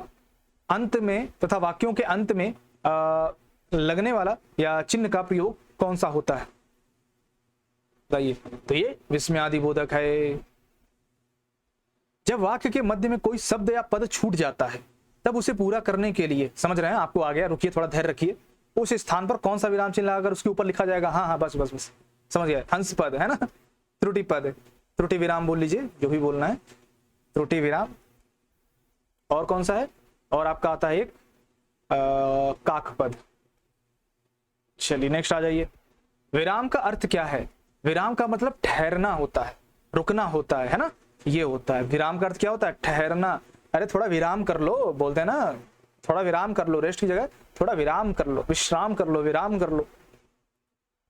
अंत में तथा वाक्यों के अंत में लगने वाला या चिन्ह का प्रयोग कौन सा होता है? बताइए। तो ये विस्मयादि बोधक है। जब वाक्य के मध्य में कोई शब्द या पद छूट जाता है, तब उसे पूरा करने के लिए, समझ रहे हैं, आपको आ गया, रुकिए थोड़ा धैर्य रखिए, उस स्थान पर कौन सा विराम चिन्ह लगाकर उसके ऊपर लिखा जाएगा? हाँ बस बस बस समझ गए। हंस पद है ना, त्रुटि पद, त्रुटि विराम बोल लीजिए, जो भी बोलना है, त्रुटि विराम। और कौन सा है? और आपका आता है एक काक पद। चलिए नेक्स्ट आ जाइए। विराम का अर्थ क्या है? विराम का मतलब ठहरना होता है, रुकना होता है ना, ये होता है। विराम का अर्थ क्या होता है? ठहरना। अरे थोड़ा विराम कर लो, बोलते हैं ना, थोड़ा विराम कर लो, रेस्ट की जगह थोड़ा विराम कर लो, विश्राम कर लो, विराम कर लो।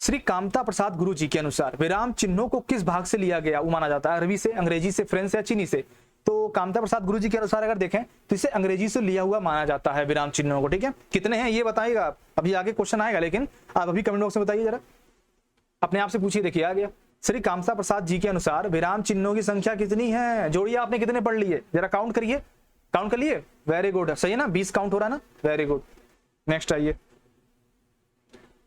श्री कामता प्रसाद गुरु जी के अनुसार विराम चिन्हों को किस भाग से लिया गया वो माना जाता है? अरबी से, अंग्रेजी से, फ्रेंच से या चीनी से? तो कामता प्रसाद गुरु जी के अनुसार अगर देखें तो इसे अंग्रेजी से लिया हुआ माना जाता है विराम चिन्हों को। ठीक है, कितने हैं ये बताइएगा आप, अभी आगे क्वेश्चन आएगा, लेकिन आप अभी कमेंट बॉक्स में बताइए जरा, अपने आप से पूछिए। देखिए आ गया। श्री कामता प्रसाद जी के अनुसार विराम चिन्हों की संख्या कितनी है? जोड़िए, आपने कितने पढ़ लिए जरा काउंट करिए, काउंट कर लिए, वेरी गुड, सही है ना, 20 काउंट हो रहा है ना, वेरी गुड। नेक्स्ट आइए।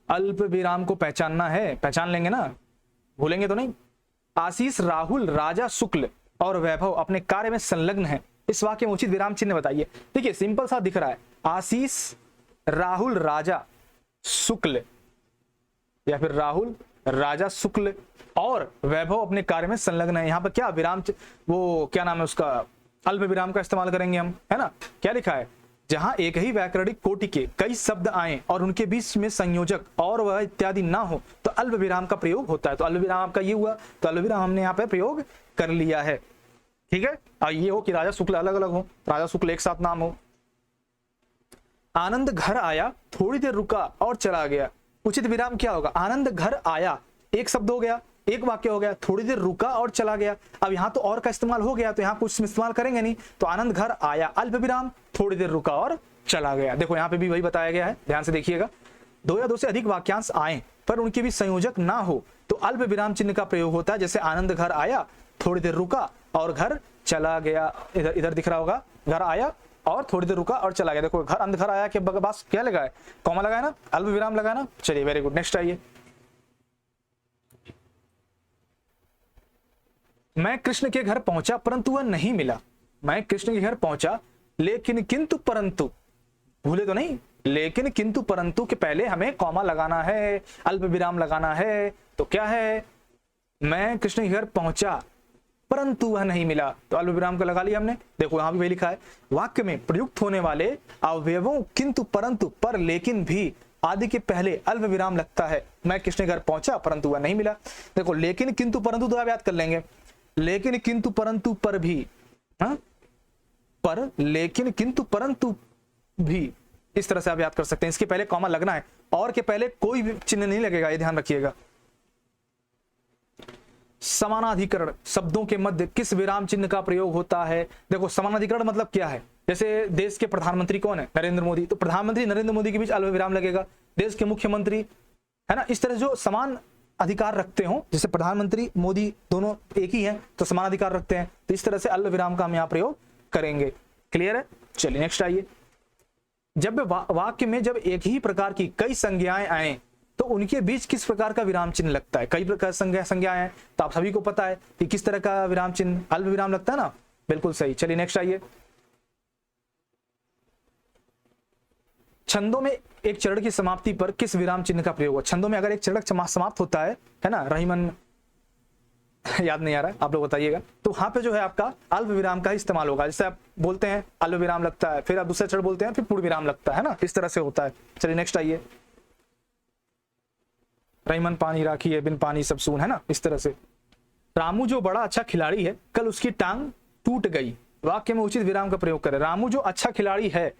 अल्प विराम को पहचानना है, पहचान लेंगे ना, भूलेंगे तो नहीं। आशीष, राहुल, राजा, शुक्ल और वैभव अपने कार्य में संलग्न है, इस वाक्य में उचित विराम चिन्ह बताइए। देखिए सिंपल सा दिख रहा है, आशीष, राहुल, राजा, शुक्ल, या फिर राहुल, राजा, शुक्ल और वैभव अपने कार्य में संलग्न है। यहाँ पर क्या विराम, वो क्या नाम है उसका, अल्प विराम का इस्तेमाल करेंगे हम, है ना। क्या लिखा है? जहां एक ही व्याकरणिक कोटि के कई शब्द आए और उनके बीच में संयोजक और वह इत्यादि ना हो तो अल्प विराम का प्रयोग होता है। तो अल्प विराम आपका ये हुआ, तो अल्प विराम हमने यहाँ पे प्रयोग कर लिया है। ठीक है, और ये हो कि राजा शुक्ल अलग अलग हो, राजा शुक्ल एक साथ नाम हो। आनंद घर आया, थोड़ी देर रुका और चला गया, उचित विराम क्या होगा? आनंद घर आया एक शब्द हो गया, एक वाक्य हो गया, थोड़ी देर रुका और चला गया। अब यहाँ तो और का इस्तेमाल हो गया, तो यहाँ कुछ इस्तेमाल करेंगे नहीं, तो आनंद घर आया, अल्प विराम, थोड़ी देर रुका और चला गया। देखो यहाँ पे भी वही बताया गया है, ध्यान से देखिएगा। दो या दो से अधिक वाक्यांश आए पर उनके भी संयोजक ना हो तो अल्प विराम चिन्ह का प्रयोग होता है। जैसे आनंद घर आया, थोड़ी देर रुका और घर चला गया। इधर इधर दिख रहा होगा, घर आया और थोड़ी देर रुका और चला गया। देखो घर, अंध घर आया के पास क्या लगा है? कॉमा लगा है ना, अल्प विराम लगा ना। चलिए वेरी गुड, नेक्स्ट आइए। मैं कृष्ण के घर पहुंचा परंतु वह नहीं मिला। मैं कृष्ण के घर पहुंचा लेकिन किंतु परंतु, भूले तो नहीं, लेकिन किंतु परंतु के पहले हमें कॉमा लगाना है, अल्प विराम लगाना है। तो क्या है, मैं कृष्ण के घर पहुंचा परंतु वह नहीं मिला, तो अल्प विराम का लगा लिया हमने। देखो यहां भी वही लिखा है, वाक्य में प्रयुक्त होने वाले अवयवों किंतु परंतु पर लेकिन भी आदि के पहले अल्प विराम लगता है। मैं कृष्ण के घर पहुंचा परंतु वह नहीं मिला। देखो लेकिन किंतु परंतु तो आप याद कर लेंगे, लेकिन किंतु परंतु पर भी, हाँ पर लेकिन किंतु परंतु भी, इस तरह से आप याद कर सकते हैं। इसके पहले कॉमा लगना है, और के पहले कोई भी चिन्ह नहीं लगेगा, ये ध्यान रखिएगा। समानाधिकरण शब्दों के मध्य किस विराम चिन्ह का प्रयोग होता है? देखो समानाधिकरण मतलब क्या है, जैसे देश के प्रधानमंत्री कौन है, नरेंद्र मोदी, तो प्रधानमंत्री नरेंद्र मोदी के बीच अल्प विराम लगेगा। देश के मुख्यमंत्री, है ना, इस तरह जो समान अधिकार रखते हो, जैसे प्रधानमंत्री मोदी दोनों एक ही हैं तो समान अधिकार रखते हैं, तो इस तरह से अल्प विराम का हम यहाँ प्रयोग करेंगे। क्लियर है? चलिए नेक्स्ट आइए। जब वाक्य में जब एक ही प्रकार की कई संज्ञाएं आए तो उनके बीच किस प्रकार का विराम चिन्ह लगता है? कई प्रकार संज्ञाएं हैं तो आप सभी को पता है कि किस तरह का विराम चिन्ह, अल्प विराम लगता है ना, बिल्कुल सही। चलिए नेक्स्ट आइए। छंदों में एक चरण की समाप्ति पर किस विराम चिन्ह का प्रयोग हुआ? छंदों में अगर एक चरण समाप्त होता है ना, रहीमन याद नहीं आ रहा है, आप लोग बताइएगा, तो वहां पे जो है आपका अल्प विराम का ही इस्तेमाल होगा। जैसे आप बोलते हैं अल्प विराम लगता है, फिर आप दूसरा चरण बोलते हैं, फिर पूर्ण विराम लगता है ना, इस तरह से होता है। चलिए नेक्स्ट आइए। रहीमन पानी राखी है, बिन पानी सब सून, है ना, इस तरह से। रामू जो बड़ा अच्छा खिलाड़ी है, कल उसकी टांग टूट गई। वाक्य में उचित विराम का प्रयोग करें। रामू जो अच्छा खिलाड़ी है,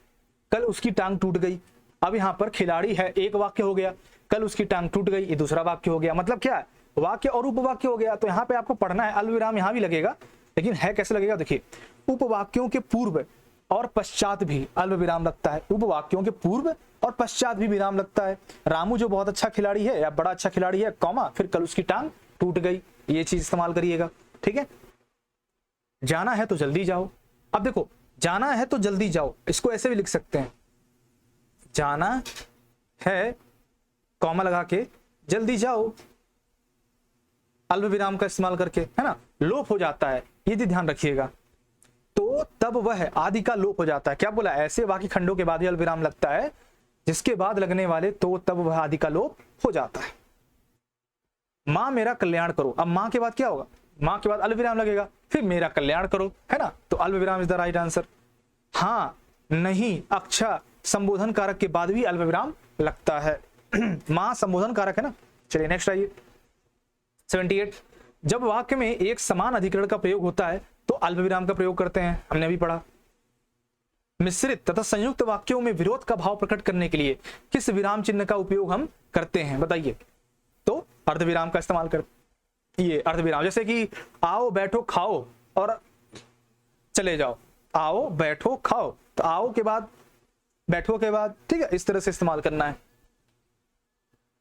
कल उसकी टांग टूट गई। अब यहाँ पर खिलाड़ी है एक वाक्य हो गया, कल उसकी टांग टूट गई ये दूसरा वाक्य हो गया। मतलब क्या है, वाक्य और उपवाक्य हो गया। तो यहाँ पे आपको पढ़ना है, अल्प विराम यहाँ भी लगेगा, लेकिन है कैसे लगेगा, देखिए उपवाक्यों के पूर्व और पश्चात भी अल्प विराम लगता है। उपवाक्यों के पूर्व और पश्चात भी विराम लगता है। रामू जो बहुत अच्छा खिलाड़ी है या बड़ा अच्छा खिलाड़ी है, कॉमा, फिर कल उसकी टांग टूट गई, ये चीज इस्तेमाल करिएगा। ठीक है, जाना है तो जल्दी जाओ। अब देखो जाना है तो जल्दी जाओ, इसको ऐसे भी लिख सकते हैं, जाना है कॉमा लगा के जल्दी जाओ, अल्प विराम का इस्तेमाल करके, है ना, लोप हो जाता है, ये भी ध्यान रखिएगा। तो तब वह आदि का लोप हो जाता है। क्या बोला, ऐसे वाक्य खंडों के बाद ही अल्प विराम लगता है जिसके बाद लगने वाले तो तब वह आदि का लोप हो जाता है। मां मेरा कल्याण करो, अब मां के बाद क्या होगा, मां के बाद अल्प विराम लगेगा, फिर मेरा कल्याण करो, है ना, तो अल्प विराम इज द राइट आंसर। हाँ नहीं अच्छा संबोधन कारक के बाद भी अल्प विराम लगता है। मां संबोधन कारक है ना। चलिए नेक्स्ट आइए। 78, जब वाक्य में एक समान अधिकरण का प्रयोग होता है तो अल्प विराम का प्रयोग करते हैं, हमने अभी पढ़ा। मिश्रित तथा संयुक्त वाक्यों में विरोध का भाव प्रकट करने के लिए किस विराम चिन्ह का उपयोग हम करते हैं, बताइए? तो अर्धविराम का इस्तेमाल कर, ये अर्धविराम, जैसे कि आओ बैठो खाओ और चले जाओ, आओ बैठो खाओ, तो आओ के बाद बैठो के बाद, ठीक है, इस तरह से इस्तेमाल करना है।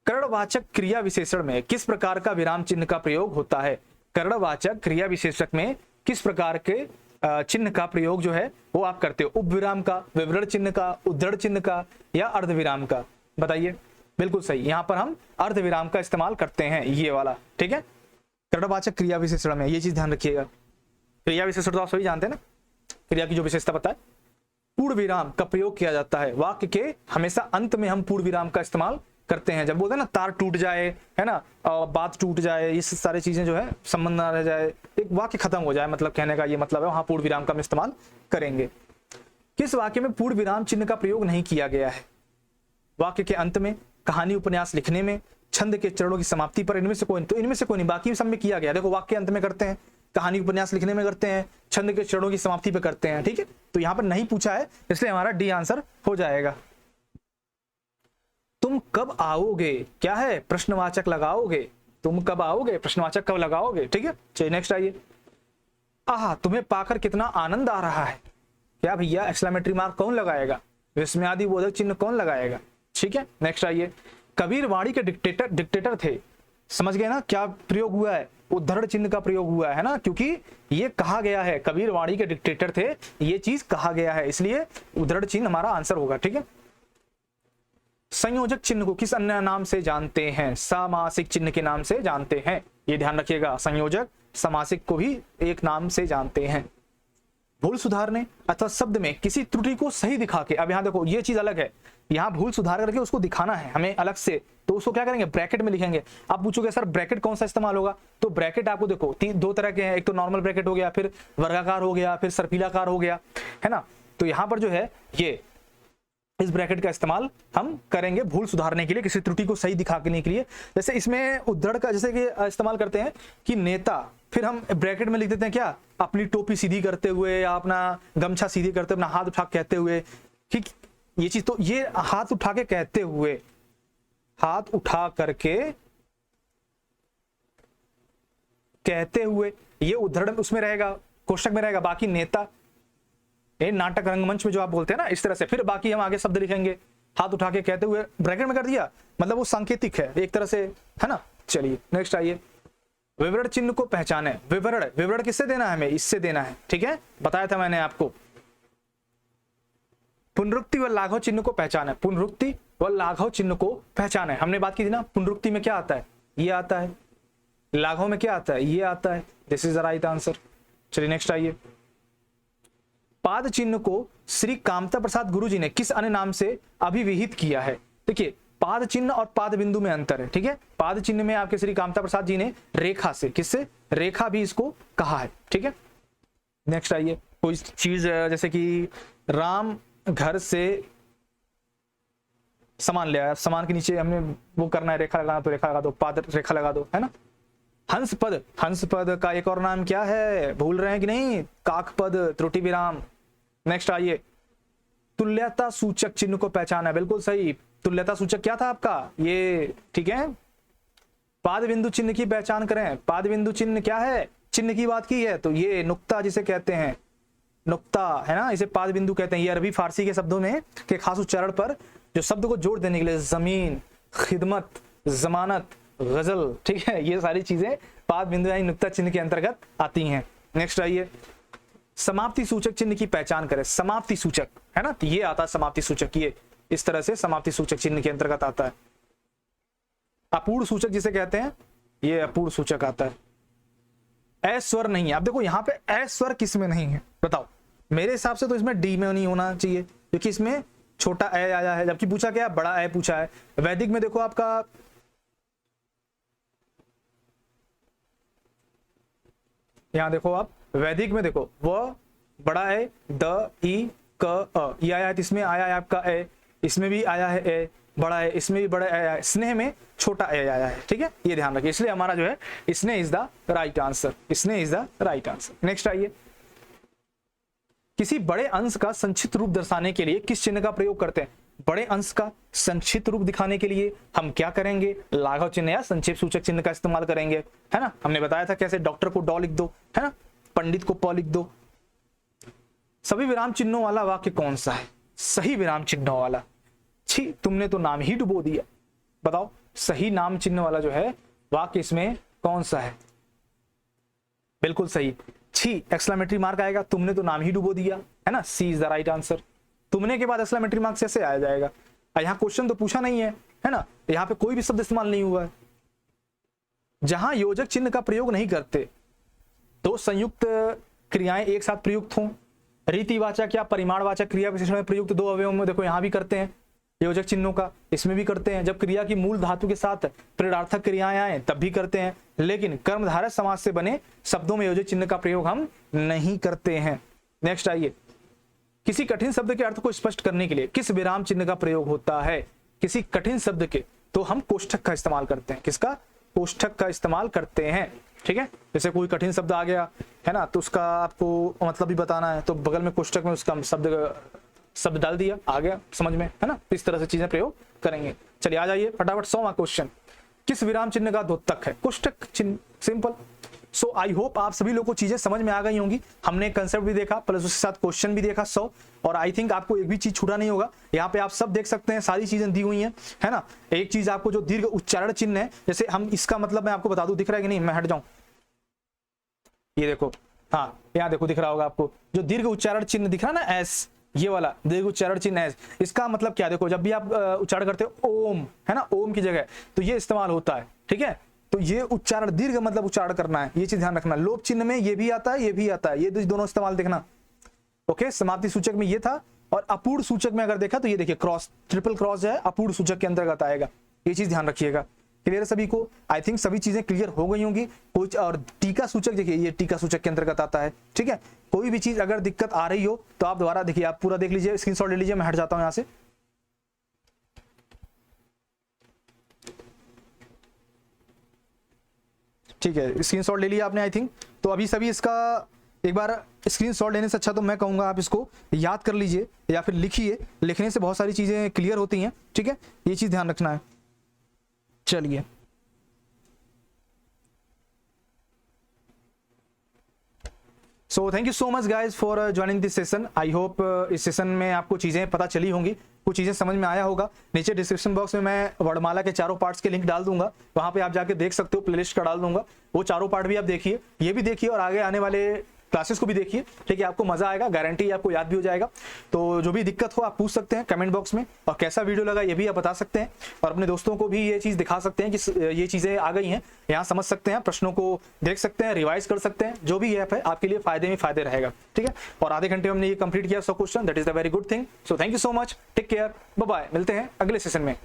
कर्णवाचक क्रिया विशेषण में किस प्रकार का विराम चिन्ह का प्रयोग होता है? कर्णवाचक क्रिया विशेषक में किस प्रकार के चिन्ह का प्रयोग जो है वो आप करते हो? उपविराम का, विवरण चिन्ह का, उद्धरण चिन्ह का, या अर्धविराम का? बताइए। बिल्कुल सही, यहां पर हम अर्धविराम का इस्तेमाल करते हैं, ये वाला, ठीक है। कर्णवाचक क्रिया विशेषण में ये चीज ध्यान रखिएगा। क्रिया विशेषण तो आप सभी जानते हैं ना, क्रिया की जो विशेषता पता है। पूर्ण विराम का प्रयोग किया जाता है वाक्य के हमेशा अंत में, हम पूर्ण विराम का इस्तेमाल करते हैं। जब बोलते हैं ना तार टूट जाए, है ना, बात टूट जाए, ये सारी चीजें जो है संबंध ना रह जाए, एक वाक्य खत्म हो जाए, मतलब कहने का ये मतलब है, वहां पूर्ण विराम का हम इस्तेमाल करेंगे। किस वाक्य में पूर्ण विराम चिन्ह का प्रयोग नहीं किया गया है? वाक्य के अंत में, कहानी उपन्यास लिखने में, छंद के चरणों की समाप्ति पर, इनमें से कोई नहीं। तो इनमें से कोई नहीं, बाकी सब में किया गया। देखो वाक्य अंत में करते हैं, कहानी उपन्यास लिखने में करते हैं, छंद के चरणों की समाप्ति पे करते हैं, ठीक है। तो यहाँ पर नहीं पूछा है, इसलिए हमारा डी आंसर हो जाएगा। तुम कब आओगे, क्या है, प्रश्नवाचक लगाओगे, तुम कब आओगे, प्रश्नवाचक कब लगाओगे, ठीक है। चलिए नेक्स्ट आइए। आहा तुम्हें पाकर कितना आनंद आ रहा है, क्या भैया, एक्सक्लेमेटरी मार्क कौन लगाएगा, विस्मयादि बोधक चिन्ह कौन लगाएगा, ठीक है। नेक्स्ट आइए। कबीर वाणी के डिक्टेटर थे, समझ गए ना क्या प्रयोग हुआ है, उद्धरण चिन्ह का प्रयोग हुआ है ना, क्योंकि ये कहा गया है कबीर वाणी के डिक्टेटर थे, ये चीज कहा गया है, इसलिए उद्धरण चिन्ह हमारा आंसर होगा, ठीक है। संयोजक चिन्ह को किस अन्य नाम से जानते हैं? समासिक चिन्ह के नाम से जानते हैं। ये ध्यान रखिएगा, संयोजक समासिक को भी एक नाम से जानते हैं। भूल सुधारने अथवा शब्द में किसी त्रुटि को सही दिखा के, अब यहाँ देखो ये चीज अलग है, यहाँ भूल सुधार करके उसको दिखाना है हमें अलग से, तो उसको क्या करेंगे, ब्रैकेट में लिखेंगे। आप पूछोगे सर ब्रैकेट कौन सा इस्तेमाल होगा, तो ब्रैकेट आपको देखो दो तरह के हैं, एक तो नॉर्मल ब्रैकेट हो गया, फिर वर्गाकार हो गया, फिर सर्पिलाकार हो गया, है ना। तो यहाँ पर जो है ये इस ब्रैकेट का इस्तेमाल हम करेंगे भूल सुधारने के लिए, किसी त्रुटि को सही दिखाने के लिए। जैसे इसमें उद्धरण का जैसे कि इस्तेमाल करते हैं कि नेता, फिर हम ब्रैकेट में लिख देते हैं क्या, अपनी टोपी सीधी करते हुए या अपना गमछा सीधी करते हुए, अपना हाथ उठा कहते हुए, ठीक ये चीज। तो ये हाथ उठा के कहते हुए, हाथ उठा करके कहते हुए, ये उद्धरण उसमें रहेगा, कोष्टक में रहेगा। बाकी नेता, ये नाटक रंगमंच में जो आप बोलते हैं ना, इस तरह से। फिर बाकी हम आगे शब्द लिखेंगे, हाथ उठा के कहते हुए ब्रैकेट में कर दिया, मतलब वो सांकेतिक है एक तरह से, है ना। चलिए नेक्स्ट आइए, विवरण चिन्ह को पहचाने। विवरण किससे देना है हमें, इससे देना है, ठीक है, बताया था मैंने आपको। पुनरुक्ति व लाघव चिन्ह को पहचाने, पुनरुक्ति व लाघव चिन्ह को पहचाने। हमने बात की थी ना, पुनरुक्ति में क्या आता है, ये आता है, लाघव में क्या आता है, ये आता है। This is the right answer. चलिए नेक्स्ट आइए, पाद चिन्ह को श्री कामता प्रसाद गुरुजी ने किस अन्य नाम से अभिविहित किया है? देखिए पाद चिन्ह और पाद बिंदु में अंतर है, ठीक है। पाद चिन्ह में आपके श्री कामता प्रसाद जी ने रेखा से, किससे, रेखा भी इसको कहा है, ठीक है। नेक्स्ट आइए, कोई चीज जैसे कि राम घर से सामान ले आया, सामान के नीचे हमने वो करना है, रेखा लगाना, तो रेखा लगा दो, पाद रेखा लगा दो, है ना। हंस पद का एक और नाम क्या है, भूल रहे हैं कि नहीं, काक पद, त्रुटि विराम। नेक्स्ट आइए, तुल्यता सूचक चिन्ह को पहचाना, बिल्कुल सही। तुल्यता सूचक क्या था आपका, ये, ठीक है। पाद बिंदु चिन्ह की पहचान करें, पाद बिंदु चिन्ह क्या है, चिन्ह की बात की है तो ये नुक्ता जिसे कहते हैं, नुक्ता, है ना, इसे पाद बिंदु कहते हैं। ये अरबी फारसी के शब्दों में के खास उच्चारण पर जो शब्द को जोड़ देने के लिए, जमीन, खिदमत, जमानत, गजल, ठीक है, ये सारी चीजें पाद बिंदु यानी नुक्ता चिन्ह के अंतर्गत आती हैं। नेक्स्ट आइए, समाप्ति सूचक चिन्ह की पहचान करें। समाप्ति सूचक, है ना, तो ये आता है समाप्ति सूचक, ये इस तरह से समाप्ति सूचक चिन्ह के अंतर्गत आता है। अपूर्ण सूचक जिसे कहते हैं, ये अपूर्ण सूचक आता है। अस्वर नहीं है, अब देखो यहाँ पे अस्वर किस में नहीं है बताओ, मेरे हिसाब से तो इसमें डी में नहीं होना चाहिए, क्योंकि इसमें छोटा ए आया है, जबकि पूछा क्या, बड़ा ए पूछा है। वैदिक में देखो आपका, यहां देखो आप, वैदिक में देखो, वह बड़ा ए, द, ई, क, अ, ये आया है, इसमें आया है आपका ए, इसमें भी आया है ए, बड़ा है, इसमें भी बड़ा आया है, स्नेह में छोटा ए आया है, ठीक है, ये ध्यान रखिए। इसलिए हमारा जो है स्नेह इज द राइट आंसर, स्नेह is the right answer. Next आइए, किसी बड़े अंश का संक्षिप्त रूप दर्शाने के लिए किस चिन्ह का प्रयोग करते हैं? बड़े अंश का संक्षिप्त रूप दिखाने के लिए हम क्या करेंगे, लाघव चिन्ह या संक्षेप सूचक चिन्ह का इस्तेमाल करेंगे, है ना। हमने बताया था कैसे, डॉक्टर को डॉ लिख दो, है ना, पंडित को प लिख दो। सभी विराम चिन्हों वाला वाक्य कौन सा है? सही विराम चिन्हों वाला। छी, तुमने तो नाम ही डुबो दिया, बताओ सही नाम चिन्ह वाला जो है वाक्य इसमें कौन सा है? बिल्कुल सही, छी एक्सक्लेमेटरी मार्क आएगा, तुमने तो नाम ही डुबो दिया, है ना, सी इज द राइट आंसर। तुमने के बाद एक्सक्लेमेटरी मार्क कैसे आ जाएगा? यहाँ क्वेश्चन तो पूछा नहीं है ना, यहाँ पे कोई भी शब्द इस्तेमाल नहीं हुआ है। जहां योजक चिन्ह का प्रयोग नहीं करते तो संयुक्त क्रियाएं एक साथ प्रयुक्त हों, रीतिवाचक या परिमाणवाचक क्रिया विशेषण में प्रयुक्त दो अवयवों में, देखो यहाँ भी करते हैं योजक चिन्हों का, इसमें भी करते हैं। जब क्रिया की मूल धातु के साथ प्रेरणार्थक क्रियाएं आए तब भी करते हैं, लेकिन कर्मधारय समास से बने शब्दों में योजक चिन्ह का प्रयोग हम नहीं करते हैं। नेक्स्ट आइए, किसी कठिन शब्द के अर्थ को स्पष्ट करने के लिए किस विराम चिन्ह का प्रयोग होता है? किसी कठिन शब्द के तो हम कोष्ठक का इस्तेमाल करते हैं। किसका? कोष्ठक का इस्तेमाल करते हैं, ठीक है। जैसे कोई कठिन शब्द आ गया है ना, तो उसका आपको मतलब भी बताना है, तो बगल में कोष्ठक में उसका शब्द डाल दिया, आ गया समझ में, है ना। इस तरह से चीजें प्रयोग करेंगे। चलिए आ जाइए फटाफट 100वां क्वेश्चन, किस विराम चिन्ह का द्योतक है? कोष्ठक चिन्ह, सिंपल। सो आई होप आप सभी लोगों को चीजें समझ में आ गई होंगी। हमने कंसेप्ट भी देखा प्लस उसके साथ क्वेश्चन भी देखा 100, और आई थिंक आपको एक भी चीज छूटा नहीं होगा। यहाँ पे आप सब देख सकते हैं, सारी चीजें दी हुई हैं, है ना। एक चीज आपको जो दीर्घ उच्चारण चिन्ह है, जैसे हम इसका मतलब मैं आपको बता दूं, दिख रहा है कि नहीं, मैं हट जाऊं, ये देखो, हाँ यहाँ देखो दिख रहा होगा आपको, जो दीर्घ उच्चारण चिन्ह दिख रहा है ना, एस, ये वाला देखो उच्चारण चिन्ह है, इसका मतलब क्या, देखो जब भी आप उच्चारण करते हो ओम, है ना, ओम की जगह तो ये इस्तेमाल होता है, ठीक है। तो ये उच्चारण दीर्घ मतलब उच्चारण करना है, ये चीज ध्यान रखना। लोप चिन्ह में ये भी आता है, ये भी आता है, ये दोनों इस्तेमाल देखना। ओके, समाप्ति सूचक में ये था, और अपूर्ण सूचक में अगर देखा तो ये देखिए क्रॉस, ट्रिपल क्रॉस जो है अपूर्ण सूचक के अंतर्गत आएगा, ये चीज ध्यान रखिएगा। क्लियर है सभी को? आई थिंक सभी चीजें क्लियर हो गई होंगी। कुछ और टीका सूचक देखिए, ये टीका सूचक के अंतर्गत आता है, ठीक है। कोई भी चीज अगर दिक्कत आ रही हो तो आप दोबारा देखिए, आप पूरा देख लीजिए, स्क्रीनशॉट ले लीजिए, मैं हट जाता हूं यहां से। ठीक है, स्क्रीनशॉट ले लिया आपने आई थिंक। तो अभी सभी इसका एक बार स्क्रीनशॉट लेने से अच्छा तो मैं कहूंगा आप इसको याद कर लीजिए या फिर लिखिए, लिखने से बहुत सारी चीजें क्लियर होती हैं, ठीक है, ये चीज ध्यान रखना है। चलिए, सो thank you so much guys for joining this session. I hope इस सेशन में आपको चीजें पता चली होंगी, कुछ चीजें समझ में आया होगा। नीचे डिस्क्रिप्शन बॉक्स में मैं वर्णमाला के चारों पार्ट्स के लिंक डाल दूंगा, वहां पे आप जाके देख सकते हो, प्लेलिस्ट का डाल दूंगा, वो चारों पार्ट भी आप देखिए, ये भी देखिए और आगे आने वाले क्लासेस को भी देखिए, ठीक है। आपको मजा आएगा, गारंटी आपको याद भी हो जाएगा। तो जो भी दिक्कत हो आप पूछ सकते हैं कमेंट बॉक्स में, और कैसा वीडियो लगा ये भी आप बता सकते हैं, और अपने दोस्तों को भी ये चीज दिखा सकते हैं कि ये चीजें आ गई हैं, यहाँ समझ सकते हैं, प्रश्नों को देख सकते हैं, रिवाइज कर सकते हैं। जो भी ऐप है आपके लिए फायदे में फायदे रहेगा, ठीक है। और आधे घंटे में हमने ये कंप्लीट किया 100 question, that is the very good thing. So thank you so much, take care, bye bye, मिलते हैं अगले सेशन में।